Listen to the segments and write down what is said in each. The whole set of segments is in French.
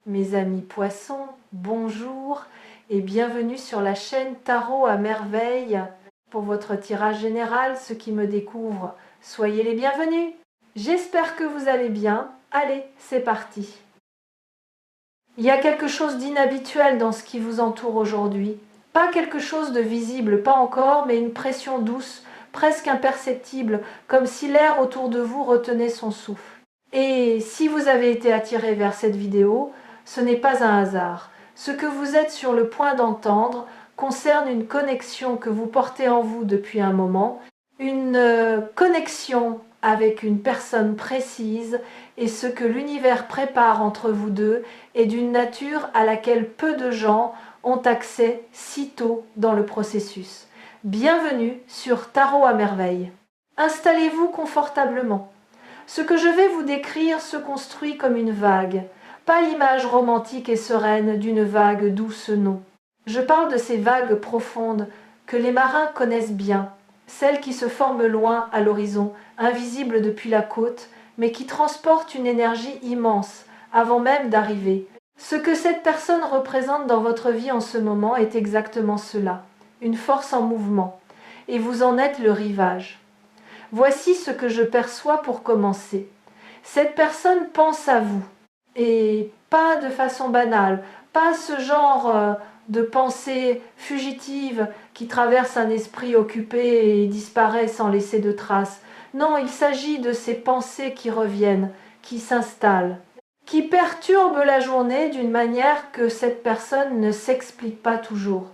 Mes amis poissons, bonjour et bienvenue sur la chaîne Tarot à merveille. Pour votre tirage général, ceux qui me découvrent, soyez les bienvenus. J'espère que vous allez bien. Allez, c'est parti. Il y a quelque chose d'inhabituel dans ce qui vous entoure aujourd'hui. Pas quelque chose de visible, pas encore, mais une pression douce, presque imperceptible, comme si l'air autour de vous retenait son souffle. Et si vous avez été attiré vers cette vidéo, ce n'est pas un hasard. Ce que vous êtes sur le point d'entendre concerne une connexion que vous portez en vous depuis un moment, une connexion avec une personne précise, et ce que l'univers prépare entre vous deux est d'une nature à laquelle peu de gens ont accès si tôt dans le processus. Bienvenue sur Tarot à merveille. Installez-vous confortablement. Ce que je vais vous décrire se construit comme une vague, pas l'image romantique et sereine d'une vague douce, non. Je parle de ces vagues profondes que les marins connaissent bien, celles qui se forment loin à l'horizon, invisibles depuis la côte, mais qui transportent une énergie immense avant même d'arriver. Ce que cette personne représente dans votre vie en ce moment est exactement cela, une force en mouvement, et vous en êtes le rivage. Voici ce que je perçois pour commencer. Cette personne pense à vous, et pas de façon banale, pas ce genre de pensée fugitive qui traverse un esprit occupé et disparaît sans laisser de traces. Non, il s'agit de ces pensées qui reviennent, qui s'installent, qui perturbent la journée d'une manière que cette personne ne s'explique pas toujours.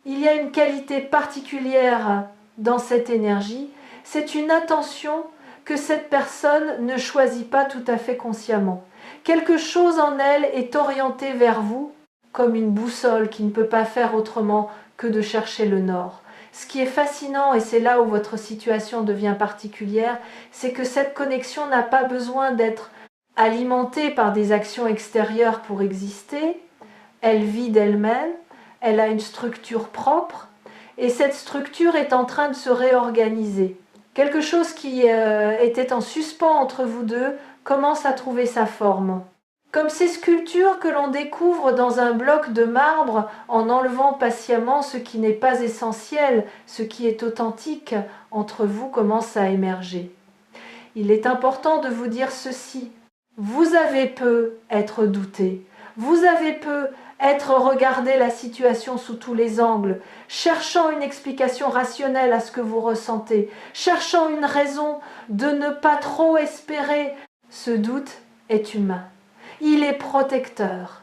Il y a une qualité particulière dans cette énergie, c'est une attention que cette personne ne choisit pas tout à fait consciemment. Quelque chose en elle est orienté vers vous, comme une boussole qui ne peut pas faire autrement que de chercher le nord. Ce qui est fascinant, et c'est là où votre situation devient particulière, c'est que cette connexion n'a pas besoin d'être alimentée par des actions extérieures pour exister. Elle vit d'elle-même, elle a une structure propre, et cette structure est en train de se réorganiser. Quelque chose qui était en suspens entre vous deux commence à trouver sa forme. Comme ces sculptures que l'on découvre dans un bloc de marbre en enlevant patiemment ce qui n'est pas essentiel, ce qui est authentique, entre vous commence à émerger. Il est important de vous dire ceci. Vous avez peu être douté. Vous avez peu être regardé la situation sous tous les angles, cherchant une explication rationnelle à ce que vous ressentez, cherchant une raison de ne pas trop espérer. Ce doute est humain. Il est protecteur,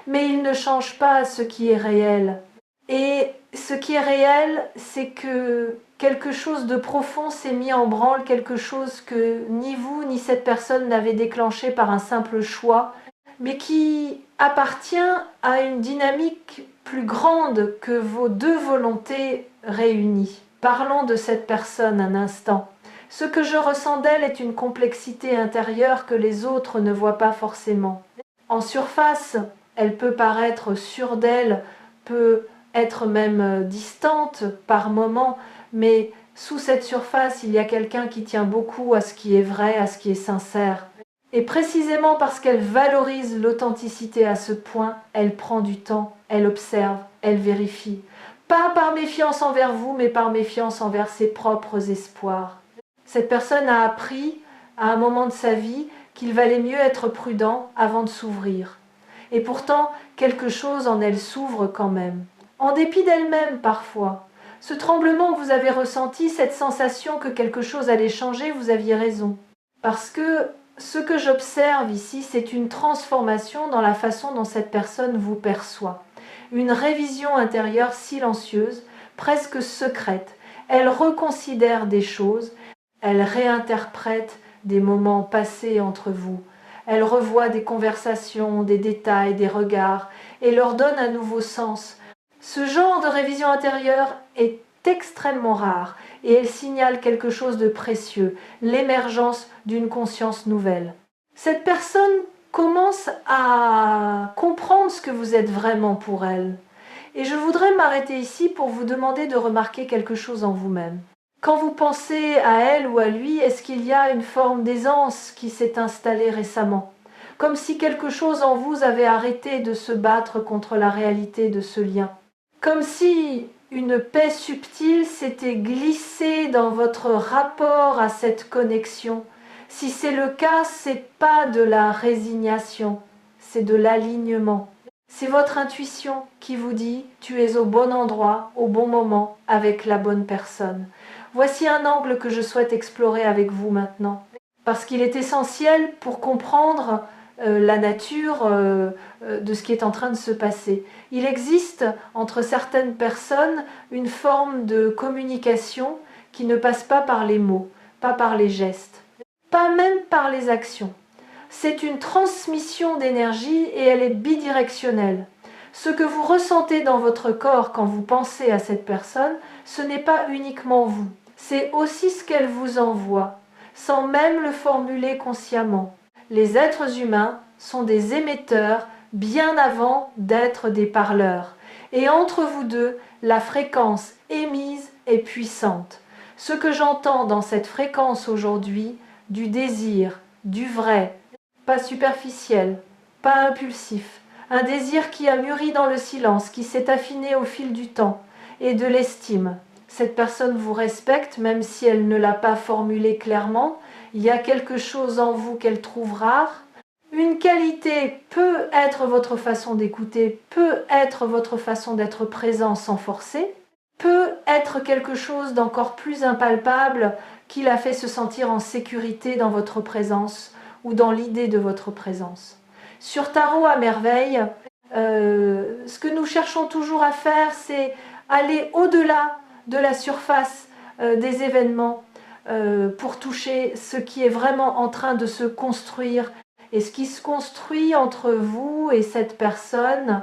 mais il ne change pas ce qui est réel. Et ce qui est réel, c'est que quelque chose de profond s'est mis en branle, quelque chose que ni vous ni cette personne n'avez déclenché par un simple choix, mais qui appartient à une dynamique plus grande que vos deux volontés réunies. Parlons de cette personne un instant. Ce que je ressens d'elle est une complexité intérieure que les autres ne voient pas forcément. En surface, elle peut paraître sûre d'elle, peut être même distante par moments, mais sous cette surface, il y a quelqu'un qui tient beaucoup à ce qui est vrai, à ce qui est sincère. Et précisément parce qu'elle valorise l'authenticité à ce point, elle prend du temps, elle observe, elle vérifie. Pas par méfiance envers vous, mais par méfiance envers ses propres espoirs. Cette personne a appris, à un moment de sa vie, qu'il valait mieux être prudent avant de s'ouvrir. Et pourtant, quelque chose en elle s'ouvre quand même. En dépit d'elle-même parfois. Ce tremblement que vous avez ressenti, cette sensation que quelque chose allait changer, vous aviez raison. Parce que ce que j'observe ici, c'est une transformation dans la façon dont cette personne vous perçoit. Une révision intérieure silencieuse, presque secrète. Elle reconsidère des choses, elle réinterprète des moments passés entre vous. Elle revoit des conversations, des détails, des regards, et leur donne un nouveau sens. Ce genre de révision intérieure est extrêmement rare, et elle signale quelque chose de précieux, l'émergence d'une conscience nouvelle. Cette personne commence à comprendre ce que vous êtes vraiment pour elle. Et je voudrais m'arrêter ici pour vous demander de remarquer quelque chose en vous-même. Quand vous pensez à elle ou à lui, est-ce qu'il y a une forme d'aisance qui s'est installée récemment? comme si quelque chose en vous avait arrêté de se battre contre la réalité de ce lien. Comme si une paix subtile s'était glissée dans votre rapport à cette connexion. Si c'est le cas, c'est pas de la résignation, c'est de l'alignement. C'est votre intuition qui vous dit « tu es au bon endroit, au bon moment, avec la bonne personne ». Voici un angle que je souhaite explorer avec vous maintenant, parce qu'il est essentiel pour comprendre la nature de ce qui est en train de se passer. Il existe entre certaines personnes une forme de communication qui ne passe pas par les mots, pas par les gestes, pas même par les actions. C'est une transmission d'énergie et elle est bidirectionnelle. Ce que vous ressentez dans votre corps quand vous pensez à cette personne, ce n'est pas uniquement vous. C'est aussi ce qu'elle vous envoie, sans même le formuler consciemment. Les êtres humains sont des émetteurs bien avant d'être des parleurs. Et entre vous deux, la fréquence émise est puissante. Ce que j'entends dans cette fréquence aujourd'hui, du désir, du vrai, pas superficiel, pas impulsif, un désir qui a mûri dans le silence, qui s'est affiné au fil du temps, et de l'estime. Cette personne vous respecte, même si elle ne l'a pas formulé clairement. Il y a quelque chose en vous qu'elle trouve rare. Une qualité peut être votre façon d'écouter, peut être votre façon d'être présent sans forcer, peut être quelque chose d'encore plus impalpable qui la fait se sentir en sécurité dans votre présence ou dans l'idée de votre présence. Sur Tarot à merveille, ce que nous cherchons toujours à faire, c'est aller au-delà de la surface des événements pour toucher ce qui est vraiment en train de se construire. Et ce qui se construit entre vous et cette personne,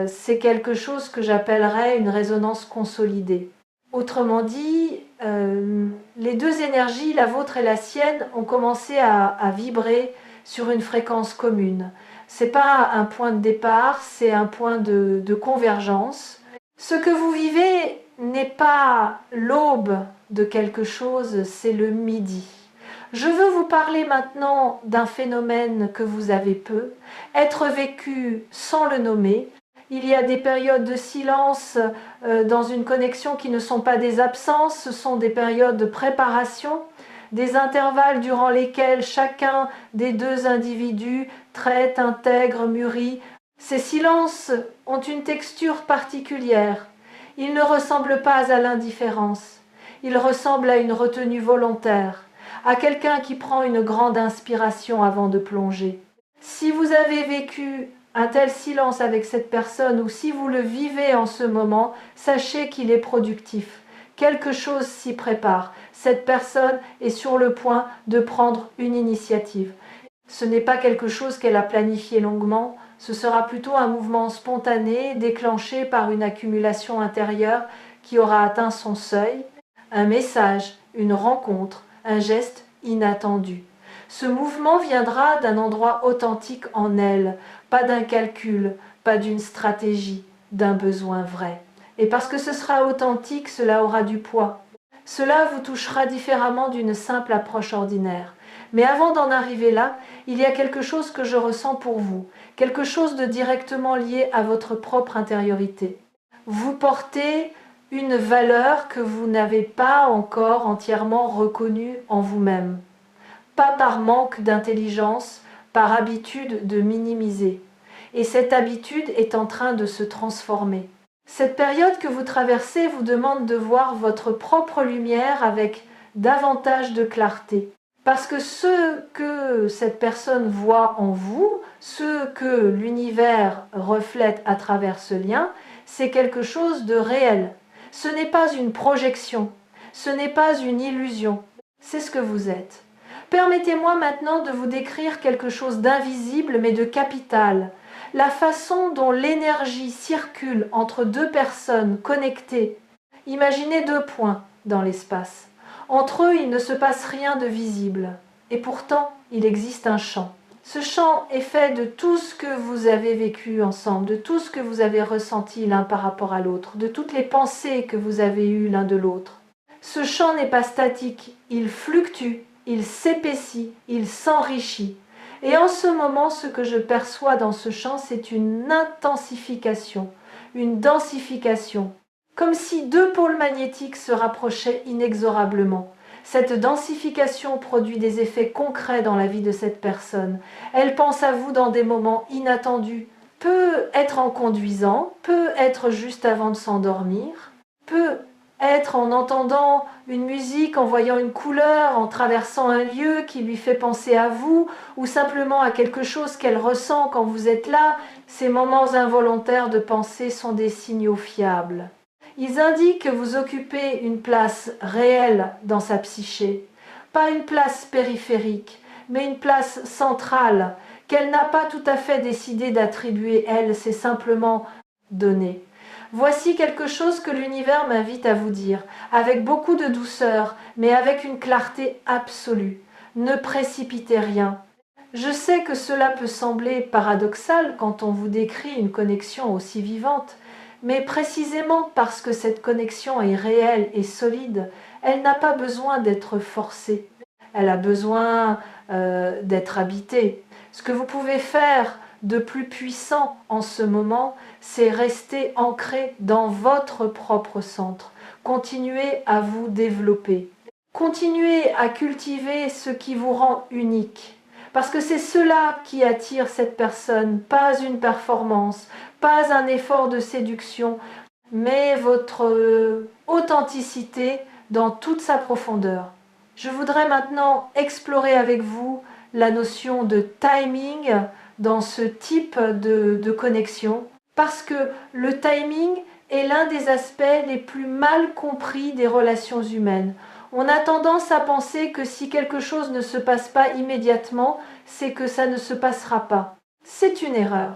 c'est quelque chose que j'appellerais une résonance consolidée. Autrement dit, les deux énergies, la vôtre et la sienne, ont commencé à vibrer sur une fréquence commune. Ce n'est pas un point de départ, c'est un point de convergence. Ce que vous vivez n'est pas l'aube de quelque chose, c'est le midi. Je veux vous parler maintenant d'un phénomène que vous avez peu, être vécu sans le nommer. Il y a des périodes de silence dans une connexion qui ne sont pas des absences, ce sont des périodes de préparation, des intervalles durant lesquels chacun des deux individus traite, intègre, mûrit. Ces silences ont une texture particulière. Ils ne ressemblent pas à l'indifférence. Ils ressemblent à une retenue volontaire, à quelqu'un qui prend une grande inspiration avant de plonger. Si vous avez vécu un tel silence avec cette personne ou si vous le vivez en ce moment, sachez qu'il est productif. Quelque chose s'y prépare. Cette personne est sur le point de prendre une initiative. Ce n'est pas quelque chose qu'elle a planifié longuement, ce sera plutôt un mouvement spontané déclenché par une accumulation intérieure qui aura atteint son seuil, un message, une rencontre, un geste inattendu. Ce mouvement viendra d'un endroit authentique en elle, pas d'un calcul, pas d'une stratégie, d'un besoin vrai. Et parce que ce sera authentique, cela aura du poids. Cela vous touchera différemment d'une simple approche ordinaire. Mais avant d'en arriver là, il y a quelque chose que je ressens pour vous, quelque chose de directement lié à votre propre intériorité. Vous portez une valeur que vous n'avez pas encore entièrement reconnue en vous-même. Pas par manque d'intelligence, par habitude de minimiser. Et cette habitude est en train de se transformer. Cette période que vous traversez vous demande de voir votre propre lumière avec davantage de clarté. Parce que ce que cette personne voit en vous, ce que l'univers reflète à travers ce lien, c'est quelque chose de réel. Ce n'est pas une projection, ce n'est pas une illusion, c'est ce que vous êtes. Permettez-moi maintenant de vous décrire quelque chose d'invisible mais de capital. La façon dont l'énergie circule entre deux personnes connectées. Imaginez deux points dans l'espace. Entre eux, il ne se passe rien de visible. Et pourtant, il existe un champ. Ce champ est fait de tout ce que vous avez vécu ensemble, de tout ce que vous avez ressenti l'un par rapport à l'autre, de toutes les pensées que vous avez eues l'un de l'autre. Ce champ n'est pas statique, il fluctue, il s'épaissit, il s'enrichit. Et en ce moment, ce que je perçois dans ce chant, c'est une intensification, une densification, comme si deux pôles magnétiques se rapprochaient inexorablement. Cette densification produit des effets concrets dans la vie de cette personne. Elle pense à vous dans des moments inattendus. Peut être en conduisant, peut être juste avant de s'endormir, peut être en entendant une musique, en voyant une couleur, en traversant un lieu qui lui fait penser à vous, ou simplement à quelque chose qu'elle ressent quand vous êtes là. Ces moments involontaires de pensée sont des signaux fiables. Ils indiquent que vous occupez une place réelle dans sa psyché, pas une place périphérique, mais une place centrale, qu'elle n'a pas tout à fait décidé d'attribuer, elle, c'est simplement donné. Voici quelque chose que l'univers m'invite à vous dire, avec beaucoup de douceur, mais avec une clarté absolue. Ne précipitez rien. Je sais que cela peut sembler paradoxal quand on vous décrit une connexion aussi vivante, mais précisément parce que cette connexion est réelle et solide, elle n'a pas besoin d'être forcée. Elle a besoin d'être habitée. Ce que vous pouvez faire de plus puissant en ce moment, c'est rester ancré dans votre propre centre. Continuez à vous développer. Continuez à cultiver ce qui vous rend unique. Parce que c'est cela qui attire cette personne, pas une performance, pas un effort de séduction, mais votre authenticité dans toute sa profondeur. Je voudrais maintenant explorer avec vous la notion de timing dans ce type de connexion, parce que le timing est l'un des aspects les plus mal compris des relations humaines. On a tendance à penser que si quelque chose ne se passe pas immédiatement, c'est que ça ne se passera pas. C'est une erreur.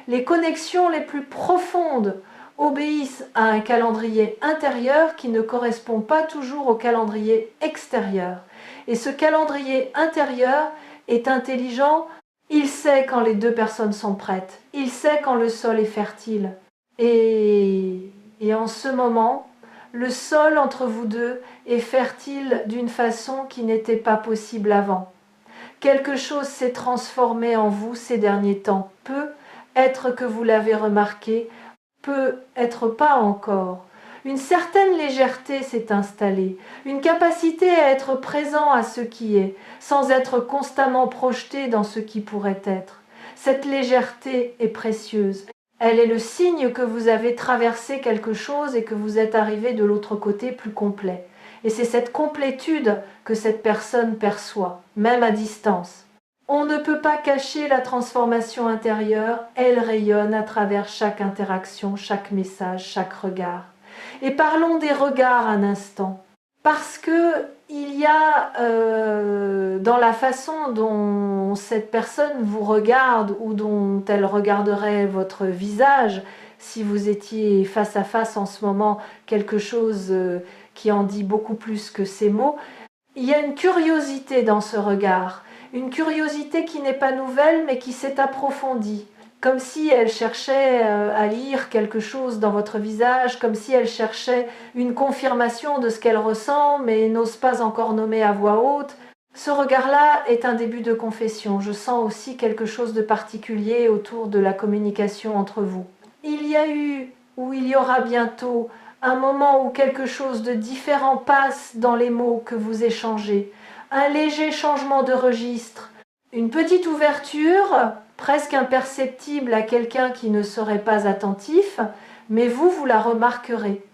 Les connexions les plus profondes obéissent à un calendrier intérieur qui ne correspond pas toujours au calendrier extérieur. Et ce calendrier intérieur est intelligent, il sait quand les deux personnes sont prêtes, il sait quand le sol est fertile. Et en ce moment, le sol entre vous deux est fertile d'une façon qui n'était pas possible avant. Quelque chose s'est transformé en vous ces derniers temps. Peut être que vous l'avez remarqué, peut être pas encore. Une certaine légèreté s'est installée, une capacité à être présent à ce qui est, sans être constamment projeté dans ce qui pourrait être. Cette légèreté est précieuse. Elle est le signe que vous avez traversé quelque chose et que vous êtes arrivé de l'autre côté plus complet. Et c'est cette complétude que cette personne perçoit, même à distance. On ne peut pas cacher la transformation intérieure, elle rayonne à travers chaque interaction, chaque message, chaque regard. Et parlons des regards un instant, parce que il y a dans la façon dont cette personne vous regarde ou dont elle regarderait votre visage, si vous étiez face à face en ce moment, quelque chose qui en dit beaucoup plus que ces mots, il y a une curiosité dans ce regard, une curiosité qui n'est pas nouvelle mais qui s'est approfondie. Comme si elle cherchait à lire quelque chose dans votre visage, comme si elle cherchait une confirmation de ce qu'elle ressent, mais n'ose pas encore nommer à voix haute. Ce regard-là est un début de confession. Je sens aussi quelque chose de particulier autour de la communication entre vous. Il y a eu, ou il y aura bientôt, un moment où quelque chose de différent passe dans les mots que vous échangez. Un léger changement de registre, une petite ouverture, presque imperceptible à quelqu'un qui ne serait pas attentif, mais vous la remarquerez,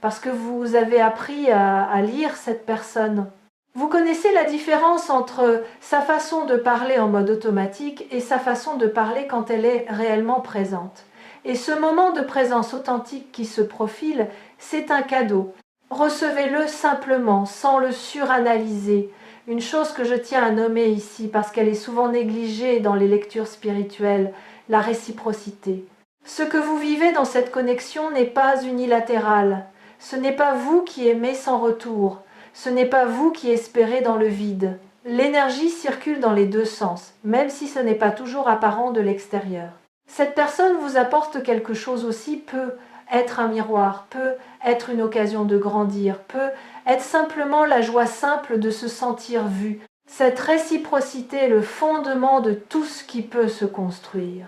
parce que vous avez appris à lire cette personne. Vous connaissez la différence entre sa façon de parler en mode automatique et sa façon de parler quand elle est réellement présente. Et ce moment de présence authentique qui se profile, c'est un cadeau. Recevez-le simplement, sans le suranalyser. Une chose que je tiens à nommer ici, parce qu'elle est souvent négligée dans les lectures spirituelles, la réciprocité. Ce que vous vivez dans cette connexion n'est pas unilatéral. Ce n'est pas vous qui aimez sans retour. Ce n'est pas vous qui espérez dans le vide. L'énergie circule dans les deux sens, même si ce n'est pas toujours apparent de l'extérieur. Cette personne vous apporte quelque chose aussi, peut être un miroir, peut être une occasion de grandir, peut être simplement la joie simple de se sentir vu. Cette réciprocité est le fondement de tout ce qui peut se construire.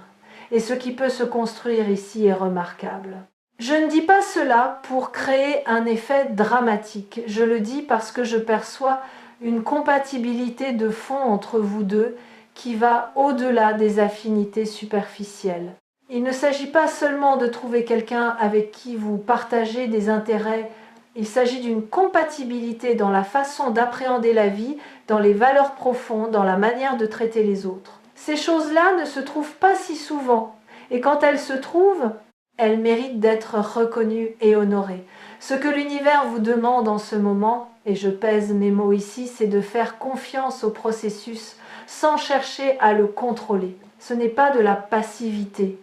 Et ce qui peut se construire ici est remarquable. Je ne dis pas cela pour créer un effet dramatique. Je le dis parce que je perçois une compatibilité de fond entre vous deux qui va au-delà des affinités superficielles. Il ne s'agit pas seulement de trouver quelqu'un avec qui vous partagez des intérêts, il s'agit d'une compatibilité dans la façon d'appréhender la vie, dans les valeurs profondes, dans la manière de traiter les autres. Ces choses-là ne se trouvent pas si souvent, et quand elles se trouvent, elles méritent d'être reconnues et honorées. Ce que l'univers vous demande en ce moment, et je pèse mes mots ici, c'est de faire confiance au processus sans chercher à le contrôler. Ce n'est pas de la passivité,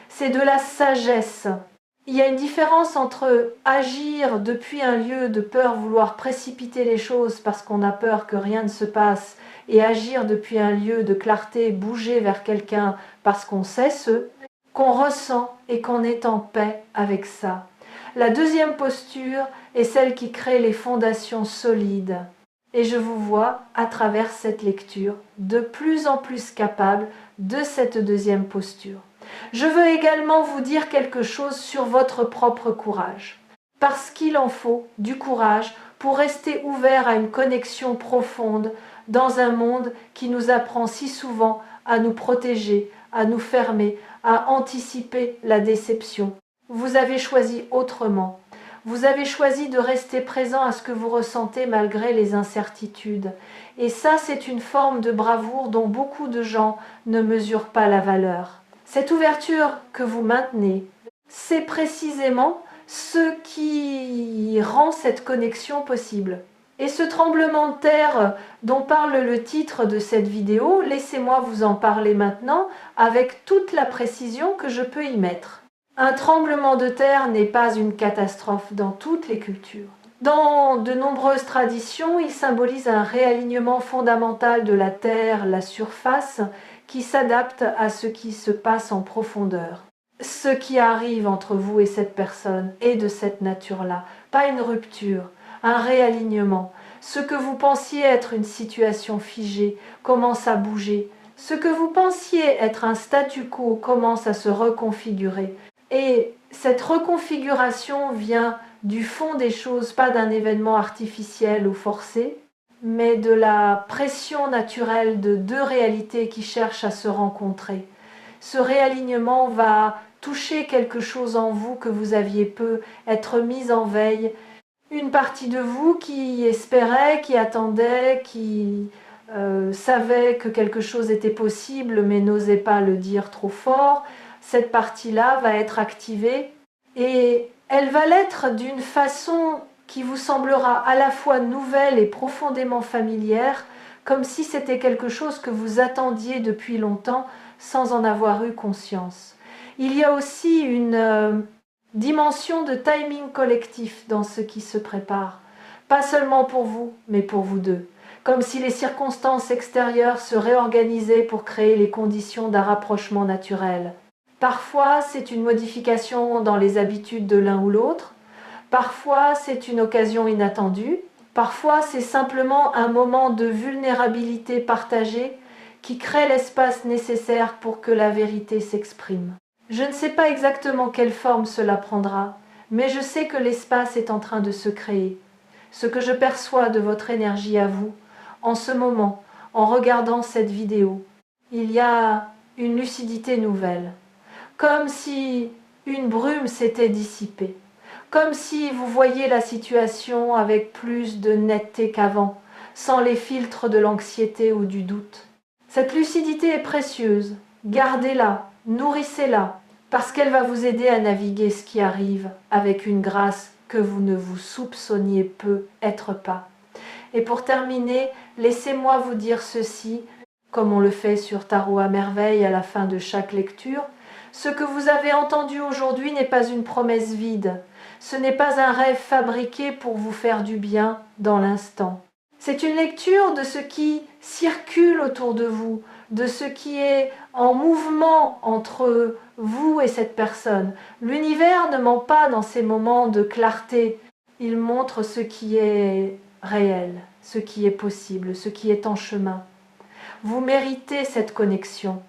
c'est de la sagesse. Il y a une différence entre agir depuis un lieu de peur, vouloir précipiter les choses parce qu'on a peur que rien ne se passe, et agir depuis un lieu de clarté, bouger vers quelqu'un parce qu'on sait ce qu'on ressent et qu'on est en paix avec ça. La deuxième posture est celle qui crée les fondations solides. Et je vous vois, à travers cette lecture, de plus en plus capable de cette deuxième posture. Je veux également vous dire quelque chose sur votre propre courage. Parce qu'il en faut du courage pour rester ouvert à une connexion profonde dans un monde qui nous apprend si souvent à nous protéger, à nous fermer, à anticiper la déception. Vous avez choisi autrement. Vous avez choisi de rester présent à ce que vous ressentez malgré les incertitudes. Et ça, c'est une forme de bravoure dont beaucoup de gens ne mesurent pas la valeur. Cette ouverture que vous maintenez, c'est précisément ce qui rend cette connexion possible. Et ce tremblement de terre dont parle le titre de cette vidéo, laissez-moi vous en parler maintenant avec toute la précision que je peux y mettre. Un tremblement de terre n'est pas une catastrophe dans toutes les cultures. Dans de nombreuses traditions, il symbolise un réalignement fondamental de la terre, la surface, qui s'adapte à ce qui se passe en profondeur. Ce qui arrive entre vous et cette personne est de cette nature-là, pas une rupture, un réalignement. Ce que vous pensiez être une situation figée commence à bouger. Ce que vous pensiez être un statu quo commence à se reconfigurer. Et cette reconfiguration vient du fond des choses, pas d'un événement artificiel ou forcé, mais de la pression naturelle de deux réalités qui cherchent à se rencontrer. Ce réalignement va toucher quelque chose en vous que vous aviez peu, être mis en veille. Une partie de vous qui espérait, qui attendait, qui savait que quelque chose était possible mais n'osait pas le dire trop fort, cette partie-là va être activée et elle va l'être d'une façon qui vous semblera à la fois nouvelle et profondément familière, comme si c'était quelque chose que vous attendiez depuis longtemps sans en avoir eu conscience. Il y a aussi une dimension de timing collectif dans ce qui se prépare, pas seulement pour vous, mais pour vous deux. Comme si les circonstances extérieures se réorganisaient pour créer les conditions d'un rapprochement naturel. Parfois, c'est une modification dans les habitudes de l'un ou l'autre. Parfois, c'est une occasion inattendue. Parfois, c'est simplement un moment de vulnérabilité partagée qui crée l'espace nécessaire pour que la vérité s'exprime. Je ne sais pas exactement quelle forme cela prendra, mais je sais que l'espace est en train de se créer. Ce que je perçois de votre énergie à vous, en ce moment, en regardant cette vidéo, il y a une lucidité nouvelle. Comme si une brume s'était dissipée, comme si vous voyiez la situation avec plus de netteté qu'avant, sans les filtres de l'anxiété ou du doute. Cette lucidité est précieuse, gardez-la, nourrissez-la, parce qu'elle va vous aider à naviguer ce qui arrive avec une grâce que vous ne vous soupçonniez peu être pas. Et pour terminer, laissez-moi vous dire ceci, comme on le fait sur Tarot à merveille à la fin de chaque lecture. Ce que vous avez entendu aujourd'hui n'est pas une promesse vide. Ce n'est pas un rêve fabriqué pour vous faire du bien dans l'instant. C'est une lecture de ce qui circule autour de vous, de ce qui est en mouvement entre vous et cette personne. L'univers ne ment pas dans ces moments de clarté. Il montre ce qui est réel, ce qui est possible, ce qui est en chemin. Vous méritez cette connexion.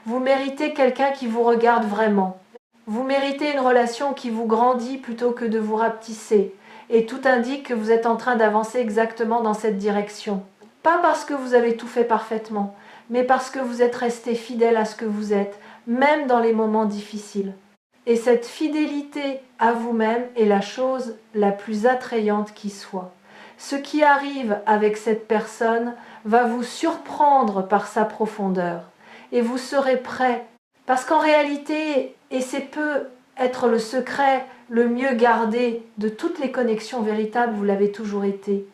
Vous méritez quelqu'un qui vous regarde vraiment. Vous méritez une relation qui vous grandit plutôt que de vous rapetisser. Et tout indique que vous êtes en train d'avancer exactement dans cette direction. Pas parce que vous avez tout fait parfaitement, mais parce que vous êtes resté fidèle à ce que vous êtes, même dans les moments difficiles. Et cette fidélité à vous-même est la chose la plus attrayante qui soit. Ce qui arrive avec cette personne va vous surprendre par sa profondeur. Et vous serez prêt. Parce qu'en réalité, et c'est peut être le secret le mieux gardé de toutes les connexions véritables, vous l'avez toujours été.